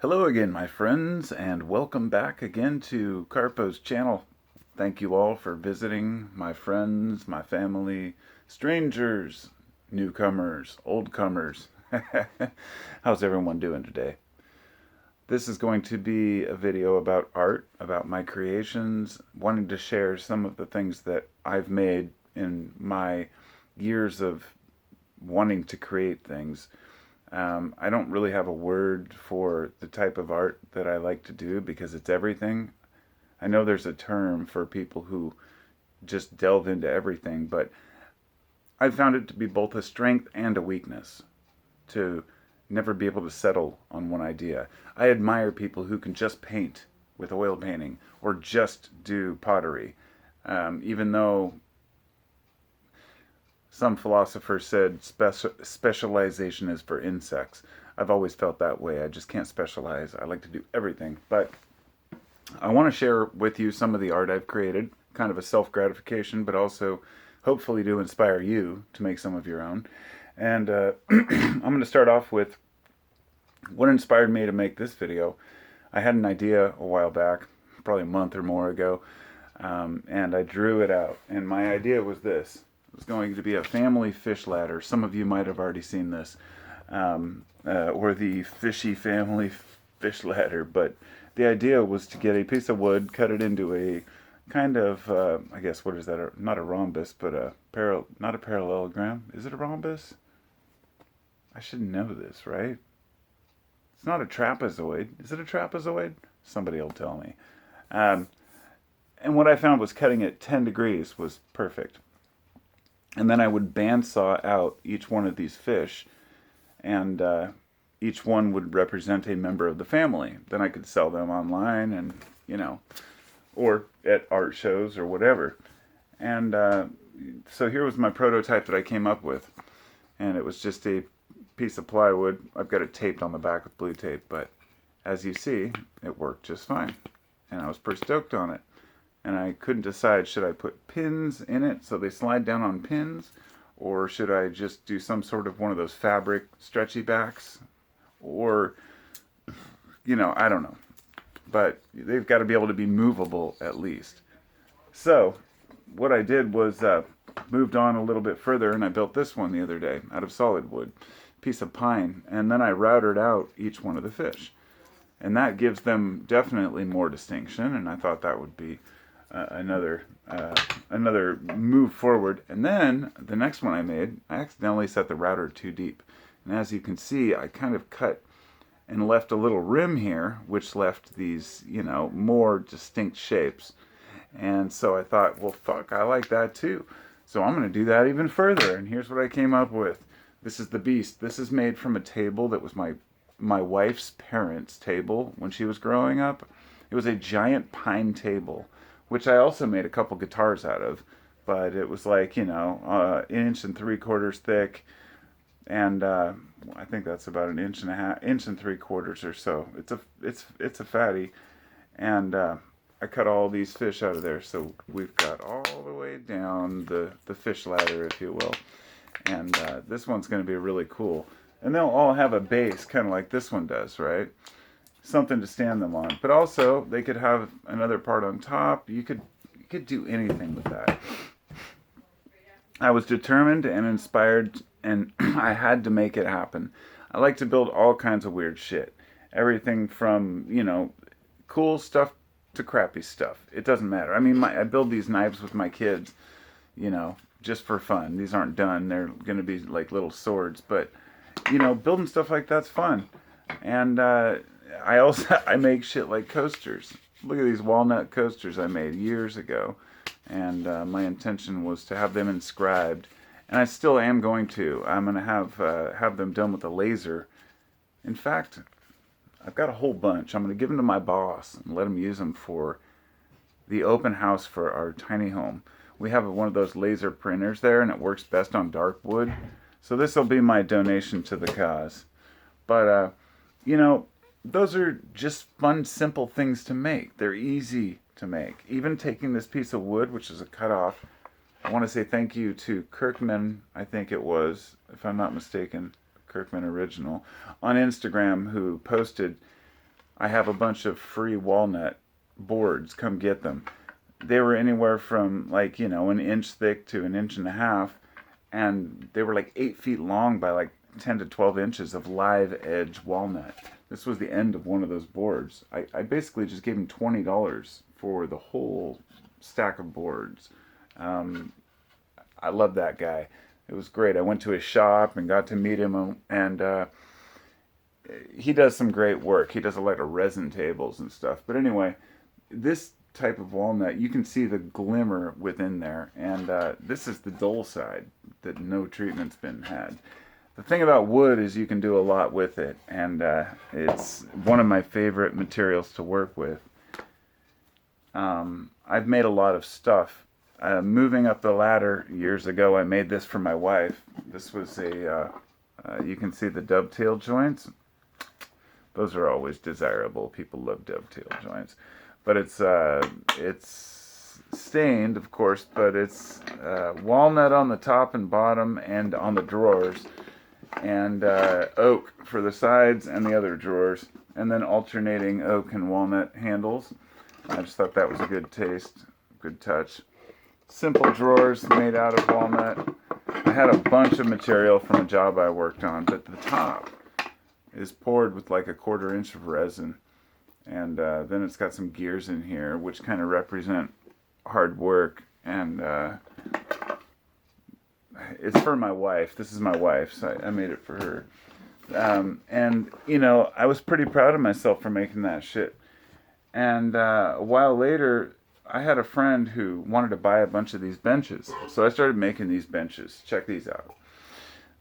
Hello again, my friends, and welcome back again to Carpo's channel. Thank you all for visiting, my friends, my family, strangers, newcomers, oldcomers. How's everyone doing today? This is going to be a video about art, about my creations, wanting to share some of the things that I've made in my years of wanting to create things. I don't really have a word for the type of art that I like to do because it's everything. I know there's a term for people who just delve into everything, but I found it to be both a strength and a weakness to never be able to settle on one idea. I admire people who can just paint with oil painting or just do pottery, even though some philosopher said specialization is for insects. I've always felt that way. I just can't specialize. I like to do everything. But I want to share with you some of the art I've created, kind of a self-gratification, but also hopefully to inspire you to make some of your own. And I'm going to start off with what inspired me to make this video. I had an idea a while back, probably a month or more ago, and I drew it out. And my idea was this. It was going to be a family fish ladder. Some of you might have already seen this, or the fishy family fish ladder. But the idea was to get a piece of wood, cut it into a kind of, I guess, what is that? Not a rhombus, but not a parallelogram. Is it a rhombus? I should know this, right? It's not a trapezoid. Is it a trapezoid? Somebody will tell me. And what I found was cutting it 10 degrees was perfect. And then I would bandsaw out each one of these fish, and each one would represent a member of the family. Then I could sell them online and, or at art shows or whatever. And so here was my prototype that I came up with. And it was just a piece of plywood. I've got it taped on the back with blue tape, but as you see, it worked just fine. And I was pretty stoked on it. And I couldn't decide, should I put pins in it so they slide down on pins, or should I just do some sort of one of those fabric stretchy backs, or, I don't know. But they've got to be able to be movable at least. So what I did was moved on a little bit further, and I built this one the other day out of solid wood, piece of pine, and then I routed out each one of the fish. And that gives them definitely more distinction, and I thought that would be another move forward. And then the next one I made, I accidentally set the router too deep. And as you can see, I kind of cut and left a little rim here, which left these, more distinct shapes. And so I thought, well, fuck, I like that too. So I'm going to do that even further. And here's what I came up with. This is the beast. This is made from a table that was my wife's parents' table when she was growing up. It was a giant pine table, which I also made a couple guitars out of, but it was like, 1 3/4 inches thick, and I think that's about 1.5 3/4 inches or so. It's a fatty, and I cut all these fish out of there, so we've got all the way down the fish ladder, if you will, and this one's going to be really cool, and they'll all have a base, kind of like this one does, right? Something to stand them on, but also they could have another part on top. You could do anything with that. I was determined and inspired, and I had to make it happen. I like to build all kinds of weird shit, everything from cool stuff to crappy stuff. It doesn't matter. I mean, I build these knives with my kids, just for fun. These aren't done. They're going to be like little swords, but building stuff like that's fun. And I make shit like coasters. Look at these walnut coasters I made years ago, and my intention was to have them inscribed, and I still am going to. I'm going to have them done with a laser. In fact, I've got a whole bunch. I'm going to give them to my boss and let him use them for the open house for our tiny home. We have one of those laser printers there, and it works best on dark wood. So this will be my donation to the cause. But those are just fun, simple things to make. They're easy to make. Even taking this piece of wood, which is a cutoff, I want to say thank you to Kirkman, I think it was, if I'm not mistaken, Kirkman Original, on Instagram, who posted I have a bunch of free walnut boards. Come get them. They were anywhere from like, an inch thick to an inch and a half. And they were like 8 feet long by like 10 to 12 inches of live edge walnut. This was the end of one of those boards. I basically just gave him $20 for the whole stack of boards. I love that guy. It was great. I went to his shop and got to meet him, and he does some great work. He does a lot of resin tables and stuff. But anyway, this type of walnut, you can see the glimmer within there, and this is the dull side that no treatment's been had. The thing about wood is you can do a lot with it, and it's one of my favorite materials to work with. I've made a lot of stuff. Moving up the ladder years ago, I made this for my wife. This was you can see the dovetail joints. Those are always desirable. People love dovetail joints. But it's stained, of course, but it's walnut on the top and bottom and on the drawers, and oak for the sides and the other drawers, and then alternating oak and walnut handles. I just thought that was a good taste, good touch. Simple drawers made out of walnut. I had a bunch of material from a job I worked on, but the top is poured with like a 1/4 inch of resin. And then it's got some gears in here, which kind of represent hard work. And it's for my wife. This is my wife, so I made it for her. And, I was pretty proud of myself for making that shit. And a while later, I had a friend who wanted to buy a bunch of these benches. So I started making these benches. Check these out.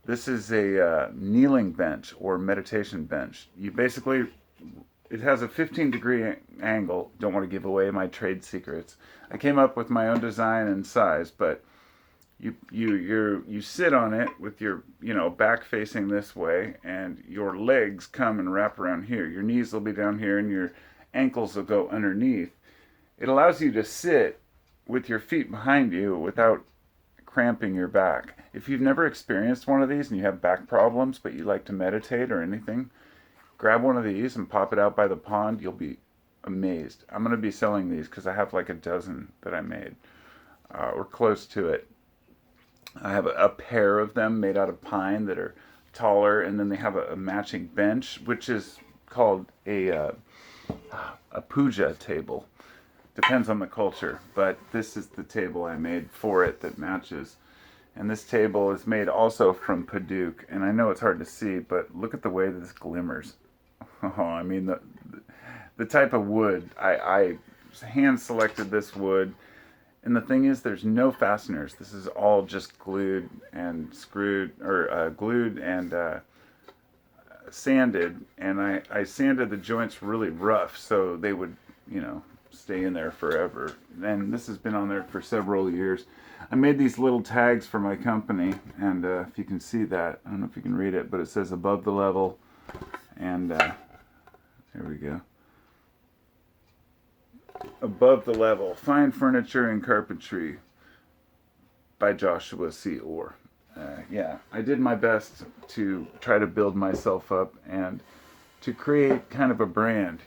This is a kneeling bench or meditation bench. It has a 15-degree angle. Don't want to give away my trade secrets. I came up with my own design and size, but you sit on it with your back facing this way, and your legs come and wrap around here. Your knees will be down here, and your ankles will go underneath. It allows you to sit with your feet behind you without cramping your back. If you've never experienced one of these and you have back problems, but you like to meditate or anything, grab one of these and pop it out by the pond. You'll be amazed. I'm going to be selling these because I have like a dozen that I made, or close to it. I have a pair of them made out of pine that are taller, and then they have a matching bench, which is called a puja table. Depends on the culture, but this is the table I made for it that matches. And this table is made also from Padauk, and I know it's hard to see, but look at the way this glimmers. Oh, I mean, the type of wood, I hand selected this wood, and the thing is, there's no fasteners. This is all just glued and screwed, or glued and sanded, and I sanded the joints really rough so they would, stay in there forever. And this has been on there for several years. I made these little tags for my company, and if you can see that, I don't know if you can read it, but it says above the level, and there we go. Above the level, fine furniture and carpentry by Joshua C. Orr. Yeah, I did my best to try to build myself up and to create kind of a brand,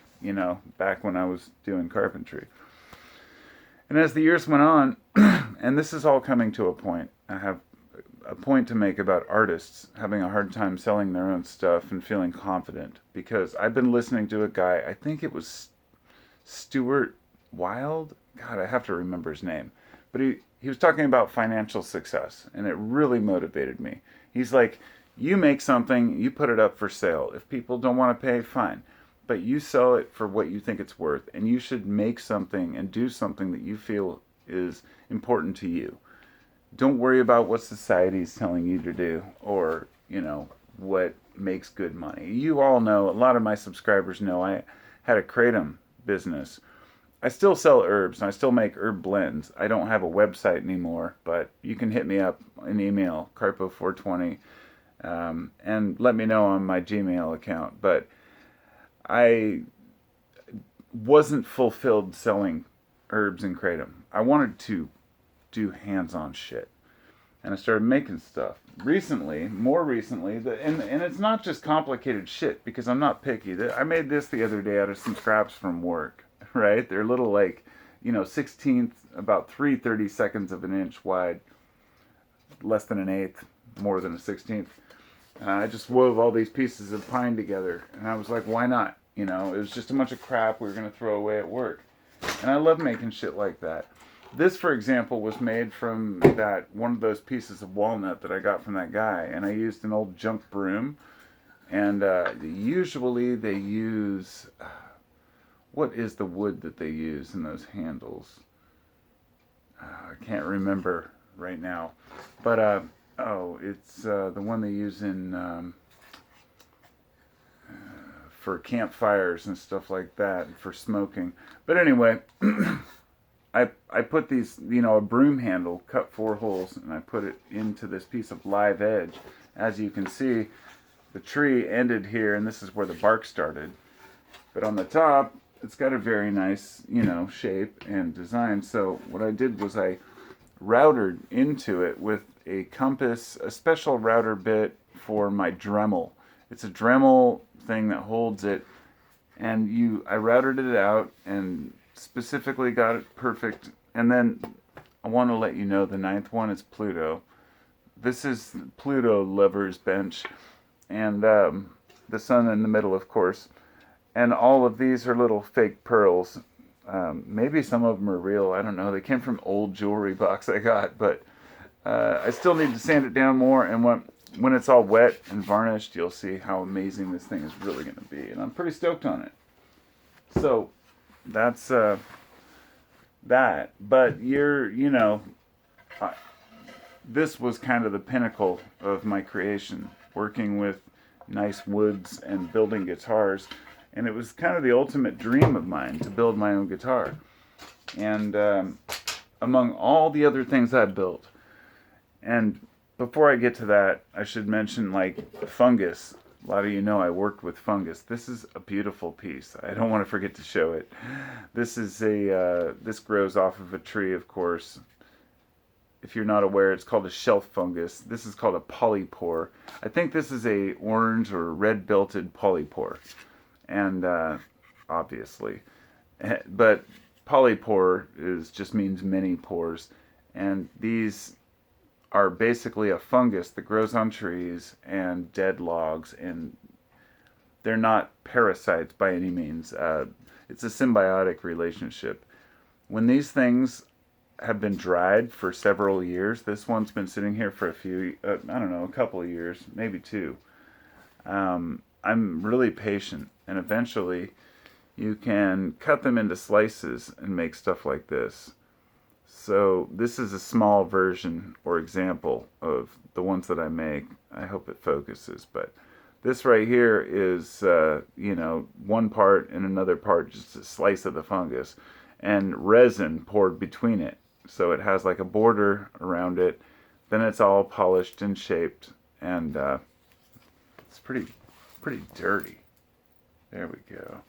back when I was doing carpentry. And as the years went on, and this is all coming to a point, I have a point to make about artists having a hard time selling their own stuff and feeling confident. Because I've been listening to a guy, I think it was Stuart Wilde? God, I have to remember his name. But he was talking about financial success, and it really motivated me. He's like, you make something, you put it up for sale. If people don't want to pay, fine. But you sell it for what you think it's worth, and you should make something and do something that you feel is important to you. Don't worry about what society is telling you to do, or, what makes good money. You all know, a lot of my subscribers know I had a kratom business. I still sell herbs, and I still make herb blends. I don't have a website anymore, but you can hit me up in email, carpo420, and let me know on my Gmail account. But I wasn't fulfilled selling herbs and kratom. I wanted to do hands-on shit. and I started making stuff. More recently, and it's not just complicated shit, because I'm not picky. I made this the other day out of some scraps from work, right? They're little, like, 16th, about 3/32 of an inch wide, less than an eighth, more than a 16th. And I just wove all these pieces of pine together, and I was like, why not? It was just a bunch of crap we were going to throw away at work. And I love making shit like that. This, for example, was made from one of those pieces of walnut that I got from that guy, and I used an old junk broom. And usually they use, what is the wood that they use in those handles? I can't remember right now, but it's the one they use in for campfires and stuff like that, for smoking. But anyway. I put these, a broom handle, cut 4 holes, and I put it into this piece of live edge. As you can see, the tree ended here, and this is where the bark started. But on the top, it's got a very nice, shape and design. So what I did was I routered into it with a compass, a special router bit for my Dremel. It's a Dremel thing that holds it, and I routed it out and specifically got it perfect. And then I want to let you know the 9th one is Pluto. This is Pluto Lover's Bench, and the sun in the middle, of course. And all of these are little fake pearls. Maybe some of them are real. I don't know. They came from old jewelry box I got, but I still need to sand it down more. And when it's all wet and varnished, you'll see how amazing this thing is really going to be. And I'm pretty stoked on it. So that's that. But this was kind of the pinnacle of my creation, working with nice woods and building guitars. And it was kind of the ultimate dream of mine to build my own guitar. And among all the other things I built, and before I get to that, I should mention, like, fungus. A lot of you know I worked with fungus. This is a beautiful piece. I don't want to forget to show it. This is this grows off of a tree, of course. If you're not aware, it's called a shelf fungus. This is called a polypore. I think this is a orange or red belted polypore. And obviously, but polypore just means many pores. And these are basically a fungus that grows on trees and dead logs, and they're not parasites by any means. It's a symbiotic relationship. When these things have been dried for several years, this one's been sitting here for a couple of years, maybe 2. I'm really patient, and eventually you can cut them into slices and make stuff like this. So this is a small version or example of the ones that I make. I hope it focuses, but this right here is, one part and another part, just a slice of the fungus, and resin poured between it. So it has like a border around it. Then it's all polished and shaped, and it's pretty dirty. There we go.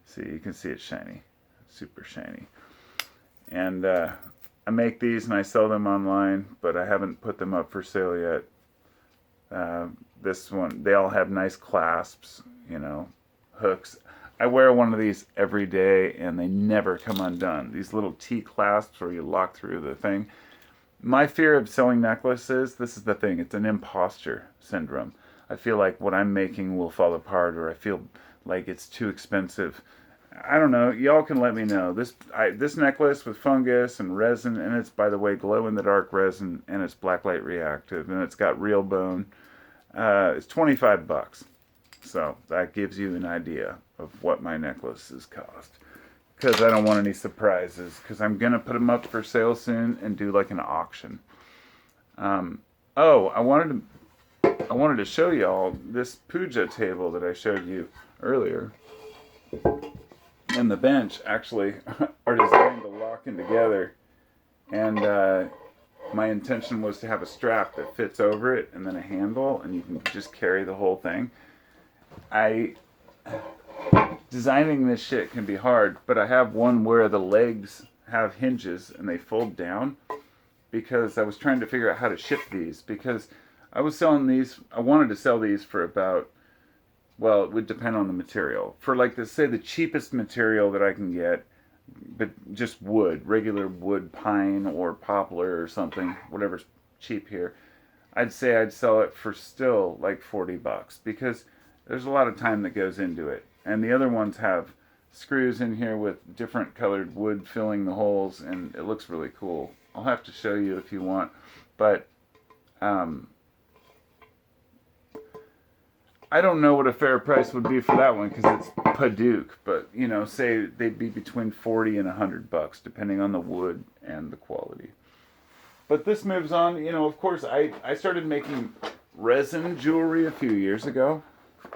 See, you can see it's shiny, super shiny. And I make these and I sell them online, but I haven't put them up for sale yet. This one, they all have nice clasps, hooks. I wear one of these every day and they never come undone. These little T clasps where you lock through the thing. My fear of selling necklaces, this is the thing, it's an imposter syndrome. I feel like what I'm making will fall apart, or I feel like it's too expensive. I don't know. Y'all can let me know. This necklace with fungus and resin, and it's, by the way, glow-in-the-dark resin, and it's blacklight reactive, and it's got real bone. It's $25. So that gives you an idea of what my necklaces cost. Because I don't want any surprises. Because I'm going to put them up for sale soon and do like an auction. I wanted to show y'all this puja table that I showed you earlier. And the bench actually are designed to lock in together, and my intention was to have a strap that fits over it and then a handle, and you can just carry the whole thing. Designing this shit can be hard, but I have one where the legs have hinges and they fold down, because I was trying to figure out how to ship these, because I was selling these, I wanted to sell these for about, well, it would depend on the material. For like, let's say the cheapest material that I can get, but just wood, regular wood, pine or poplar or something, whatever's cheap here, I'd say I'd sell it for still like $40 because there's a lot of time that goes into it. And the other ones have screws in here with different colored wood filling the holes, and it looks really cool. I'll have to show you if you want, but I don't know what a fair price would be for that one because it's Padauk, but you know, say they'd be between 40 and $100 depending on the wood and the quality. But this moves on. You know, of course, I started making resin jewelry a few years ago.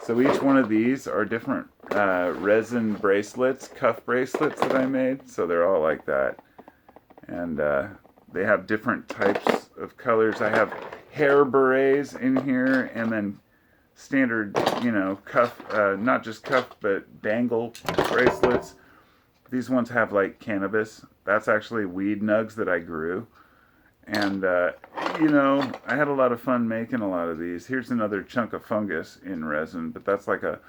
So each one of these are different resin bracelets, cuff bracelets that I made. So they're all like that. And they have different types of colors. I have hair berets in here, and then standard, you know, cuff, not just cuff, but bangle bracelets. These ones have like cannabis. That's actually weed nugs that I grew. And, you know, I had a lot of fun making a lot of these. Here's another chunk of fungus in resin, but that's like a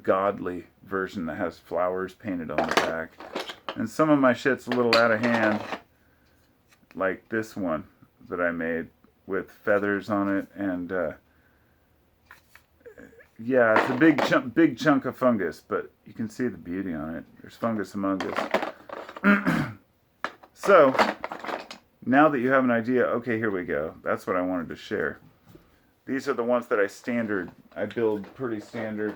godly version that has flowers painted on the back. And some of my shit's a little out of hand, like this one that I made with feathers on it. And, yeah, it's a big chunk of fungus, but you can see the beauty on it. There's fungus among us. So, now that you have an idea, okay, here we go. That's what I wanted to share. These are the ones that I build pretty standard.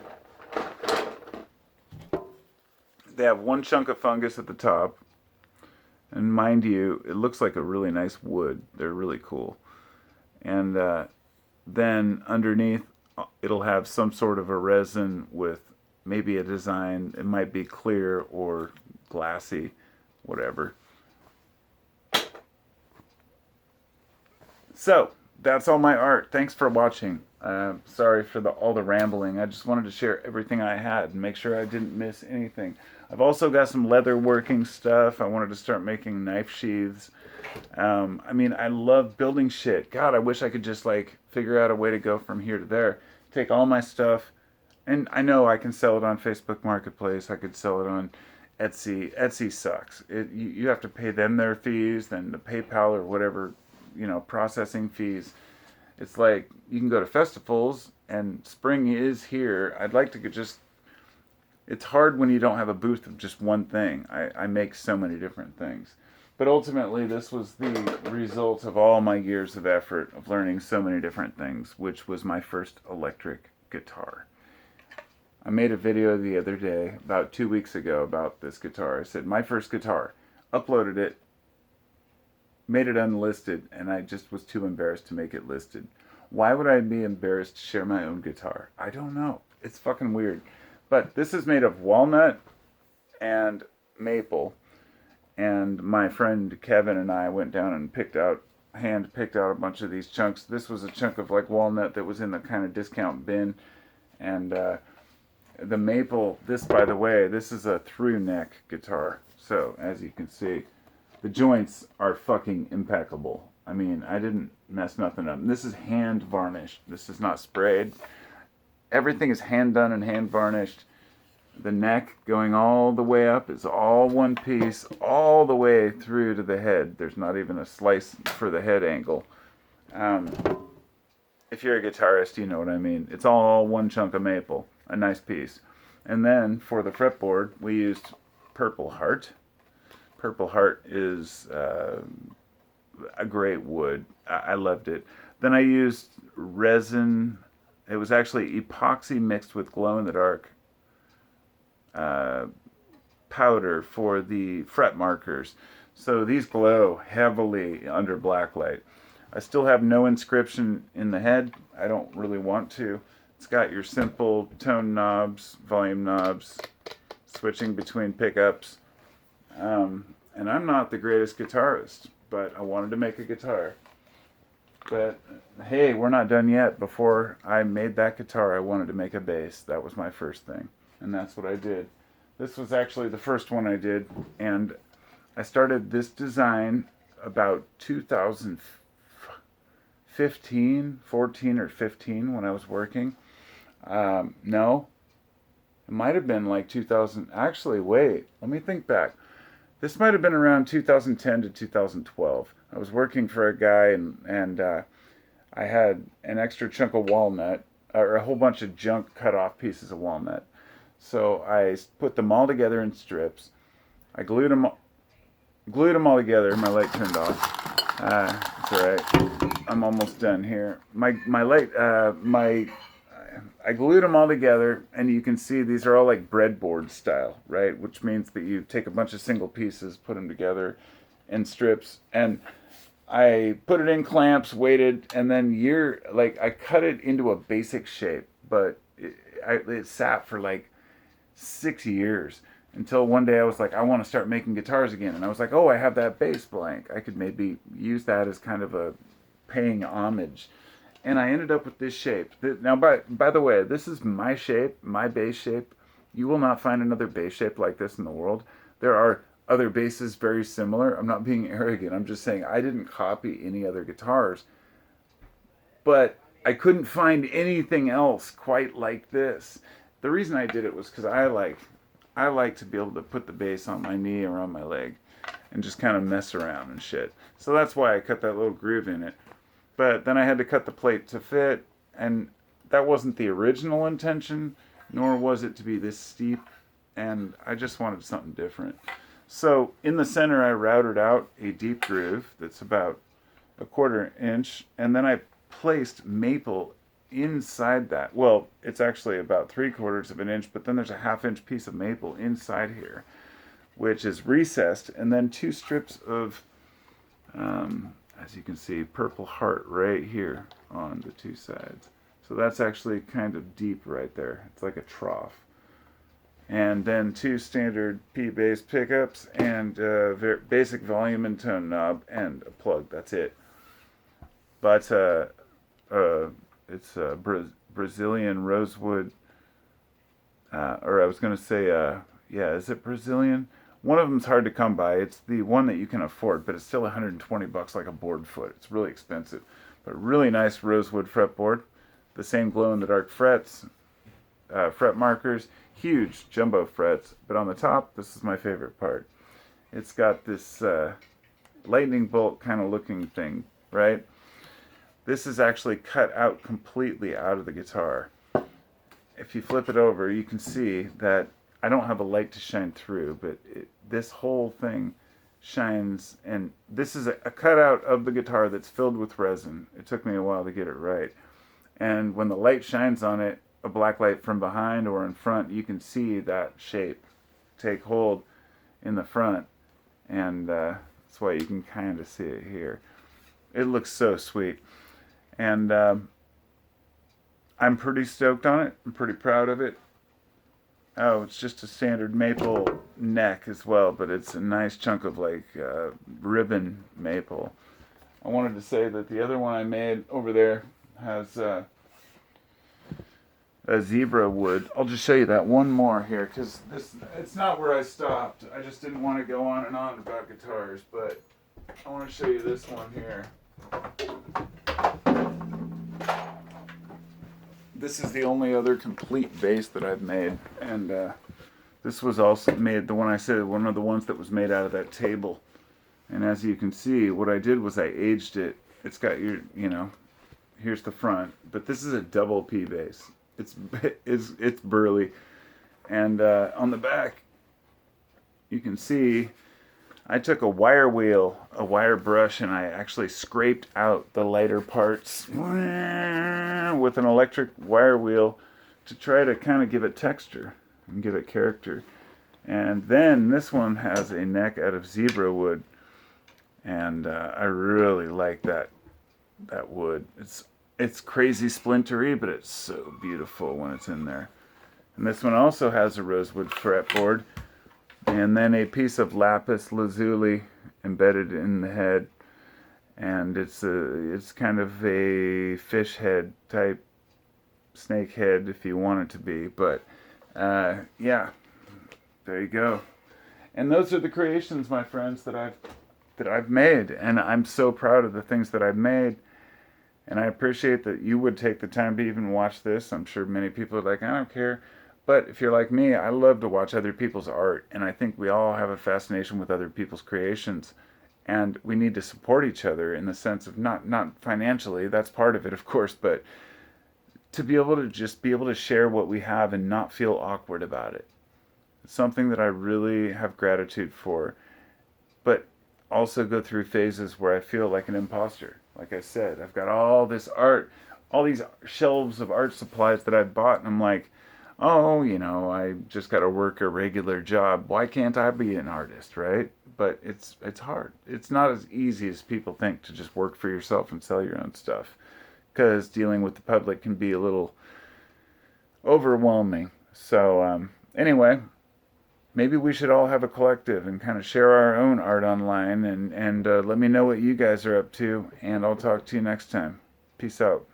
They have one chunk of fungus at the top. And mind you, it looks like a really nice wood. They're really cool. And then underneath, it'll have some sort of a resin with maybe a design. It might be clear or glassy, whatever. So, that's all my art. Thanks for watching. Sorry for all the rambling. I just wanted to share everything I had and make sure I didn't miss anything. I've also got some leather working stuff. I wanted to start making knife sheaths. I mean, I love building shit. God, I wish I could just like figure out a way to go from here to there. Take all my stuff, and I know I can sell it on Facebook Marketplace. I could sell it on Etsy. Etsy sucks. You have to pay them their fees, then the PayPal or whatever, you know, processing fees. It's like you can go to festivals, and spring is here. I'd like to just, it's hard when you don't have a booth of just one thing. I make so many different things. But ultimately, this was the result of all my years of effort of learning so many different things, which was my first electric guitar. I made a video the other day, about 2 weeks ago, about this guitar. I said, my first guitar. Uploaded it, made it unlisted, and I just was too embarrassed to make it listed. Why would I be embarrassed to share my own guitar? I don't know. It's fucking weird. But this is made of walnut and maple. And my friend Kevin and I went down and hand picked out a bunch of these chunks. This was a chunk of like walnut that was in the kind of discount bin. And the maple, this by the way, this is a through neck guitar. So as you can see, the joints are fucking impeccable. I mean, I didn't mess nothing up. And this is hand varnished. This is not sprayed. Everything is hand done and hand varnished. The neck going all the way up is all one piece, all the way through to the head. There's not even a slice for the head angle. If you're a guitarist, you know what I mean. It's all one chunk of maple, a nice piece. And then for the fretboard, we used Purple Heart. Purple Heart is a great wood. I loved it. Then I used resin. It was actually epoxy mixed with glow-in-the-dark powder for the fret markers. So these glow heavily under blacklight. I still have no inscription in the head. I don't really want to. It's got your simple tone knobs, volume knobs, switching between pickups. And I'm not the greatest guitarist, but I wanted to make a guitar. But hey, we're not done yet. Before I made that guitar, I wanted to make a bass. That was my first thing. And that's what I did. This was actually the first one I did. And I started this design about 2015, 14 or 15 when I was working. No, it might have been like 2000. Actually, wait, let me think back. This might have been around 2010 to 2012. I was working for a guy, and I had an extra chunk of walnut, or a whole bunch of junk cut off pieces of walnut. So I put them all together in strips. I glued them all together. My light turned off. It's all right. I'm almost done here. I glued them all together, and you can see these are all like breadboard style, right? Which means that you take a bunch of single pieces, put them together in strips, and I put it in clamps, weighted, and then I cut it into a basic shape, but it sat for like 6 years until one day I was like, I want to start making guitars again. And I was like, oh, I have that bass blank. I could maybe use that as kind of a paying homage. And I ended up with this shape. Now, by the way, this is my shape, my bass shape. You will not find another bass shape like this in the world. There are other basses very similar. I'm not being arrogant. I'm just saying I didn't copy any other guitars. But I couldn't find anything else quite like this. The reason I did it was because I like to be able to put the bass on my knee or on my leg and just kind of mess around and shit. So that's why I cut that little groove in it. But then I had to cut the plate to fit, and that wasn't the original intention, nor was it to be this steep, and I just wanted something different. So in the center I routed out a deep groove that's about a 1/4 inch, and then I placed maple inside that. Well, it's actually about 3/4 of an inch, but then there's a 1/2 inch piece of maple inside here, which is recessed, and then 2 strips of, as you can see, purple heart right here on the 2 sides. So that's actually kind of deep right there. It's like a trough. And then 2 standard P-bass pickups and basic volume and tone knob and a plug. That's it. But it's a Brazilian rosewood, or I was going to say, is it Brazilian? One of them's hard to come by. It's the one that you can afford, but it's still $120 like a board foot. It's really expensive, but really nice rosewood fretboard. The same glow-in-the-dark frets, fret markers, huge jumbo frets. But on the top, this is my favorite part. It's got this lightning bolt kind of looking thing, right? This is actually cut out completely out of the guitar. If you flip it over, you can see that I don't have a light to shine through, but this whole thing shines, and this is a cutout of the guitar that's filled with resin. It took me a while to get it right. And when the light shines on it, a black light from behind or in front, you can see that shape take hold in the front, and that's why you can kind of see it here. It looks so sweet. And I'm pretty stoked on it. I'm pretty proud of it. Oh, it's just a standard maple neck as well, but it's a nice chunk of like ribbon maple. I wanted to say that the other one I made over there has a zebra wood. I'll just show you that one more here, because it's not where I stopped. I just didn't want to go on and on about guitars, but I want to show you this one here. This is the only other complete bass that I've made, and this was also made, the one I said, one of the ones that was made out of that table. And as you can see, what I did was I aged it. It's got your, here's the front, but this is a double P bass. It's burly, and on the back, you can see I took a wire wheel, a wire brush, and I actually scraped out the lighter parts with an electric wire wheel to try to kind of give it texture and give it character. And then this one has a neck out of zebra wood, and I really like that wood. It's crazy splintery, but it's so beautiful when it's in there. And this one also has a rosewood fretboard, and then a piece of lapis lazuli embedded in the head, and it's kind of a fish head type, snake head if you want it to be, but yeah, there you go. And those are the creations, my friends, that I've that I've made, and I'm so proud of the things that I've made. And I appreciate that you would take the time to even watch this. I'm sure many people are like, I don't care. But if you're like me, I love to watch other people's art, and I think we all have a fascination with other people's creations. And we need to support each other in the sense of not financially, that's part of it, of course, but to be able to just be able to share what we have and not feel awkward about it. It's something that I really have gratitude for, but also go through phases where I feel like an imposter. Like I said, I've got all this art, all these shelves of art supplies that I've bought, and I'm like, oh, I just got to work a regular job. Why can't I be an artist, right? But it's hard. It's not as easy as people think to just work for yourself and sell your own stuff, because dealing with the public can be a little overwhelming. So anyway, maybe we should all have a collective and kind of share our own art online, and let me know what you guys are up to, and I'll talk to you next time. Peace out.